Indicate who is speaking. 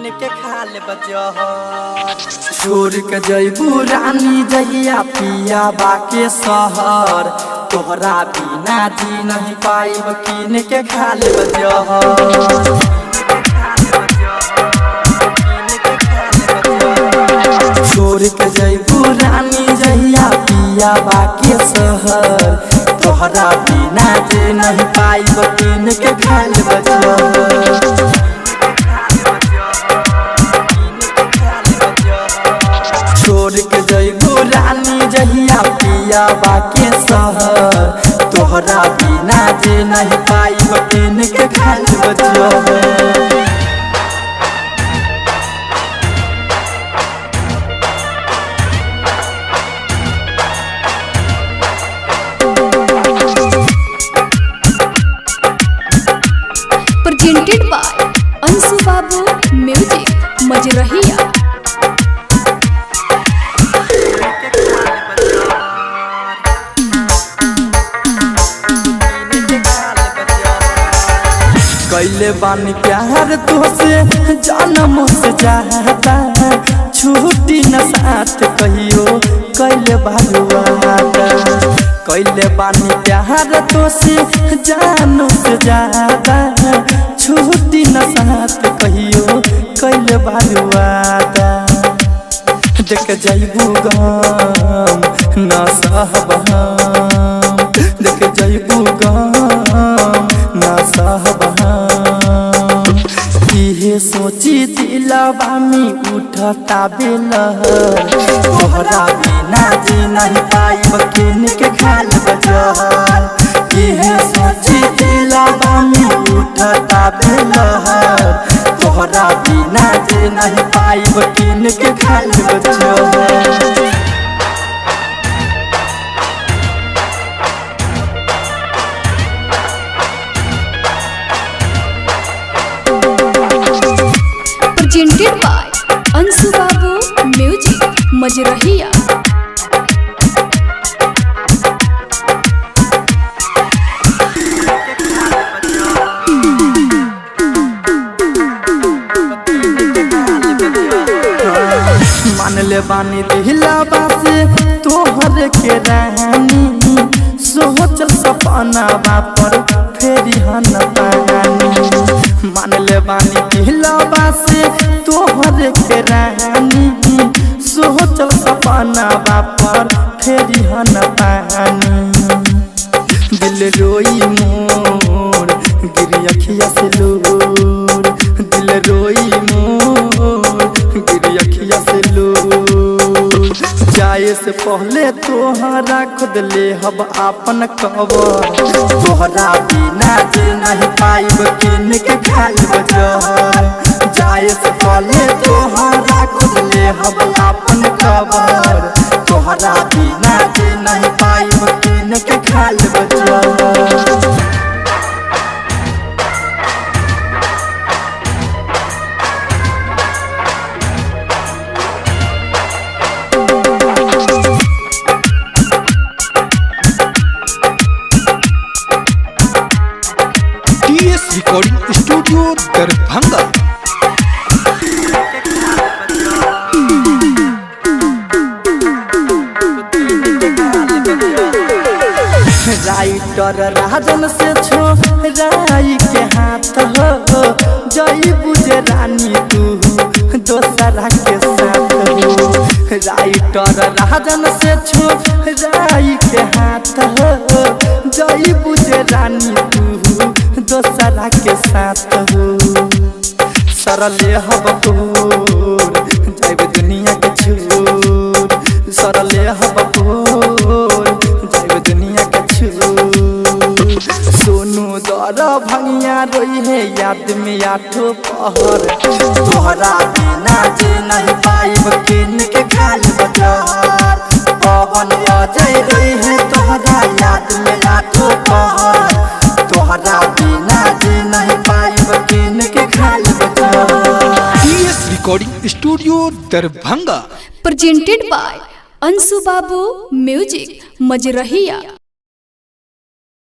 Speaker 1: कीन के खा ले बजहर। छोड़ के जइबू रानी जहिया पिया बाके शहर, तोहरा बिना जी नहीं पाइब कीन के खा ले बजहर। छोड़ के जइबू रानी जहिया पिया बाके शहर, तोहरा बिना जी नहीं पाइब कीन के खा ले बजहर। छोड़ के जइबू रानी जहिया पिया बाके शहर, तोहरा बिना जे नहीं पाइब कीन के खा ले बजहर।
Speaker 2: Presented by Ansu Babu Music Majrahiya।
Speaker 1: कैले बानी प्यार तोसे जन्म से जाता, छूटी न साथ कहियो कैले बालुआता। कैले बानी प्यार तोसे जानू से जाता, छूटी न साथ कहियो कैले बालुआता। देख जइबू गम न सहब हम, देख जइबू गम न सहब हम। इहे सोची दिलवा में उठता बेलहर, तोहरा बिना जी नहीं पाइब कीन के खा ले बजहर। इहे सोची दिलवा में उठता बेलहर, तोहरा बिना जी नहीं पाइब कीन के खा ले बजहर।
Speaker 2: Presented by Ansu Babu Music Majrahiya।
Speaker 1: मान ले बानी दिलवा से तोहर के रानी, सोचल सपनावा पर फेरी हन पानी। मान ले बानी दिलवा से तोहर के रानी, सोचल सपनावा पर फेरी हन पानी। दिल रोई मोर गिरी अखिया से लोर, दिल रोई मोर गिरी अखिया से लोर। जाए से पहले तोहरा खुद ले हब आपन कबर, तोहरा बिना जे नहीं पाइब कीन के खा ले बजहर। जाए से पहले तोहरा खुद ले हब आपन कबर, तोहरा बिना जे नहीं पाइब कीन के खा ले बजहर।
Speaker 3: Recording studio Darbhanga.
Speaker 1: Writer Rajan से छोराई के हाथ हो, जइबू जे रानी तू दोसरा के साथ हो। राइटर राजन से छोराई के हाथ हो, जइबू जे रानी तू दोसरा के साथ हो। सरले हब तोर जाइब दुनिया के छोर, सरले हब तोर जाइब दुनिया के छोर। सोनू दर भंगिया रोई है याद में आठो पहर, तोहरा बिना जे नहीं पाइब कीन के खा ले बजहर। पवन अजय रोई है तोहरा याद में आठो पहर, तोहरा बिना जे नहीं पाइब कीन के खा ले बजहर।
Speaker 3: Recording studio Darbhanga.
Speaker 2: Presented by Ansu Babu Music Majrahiya।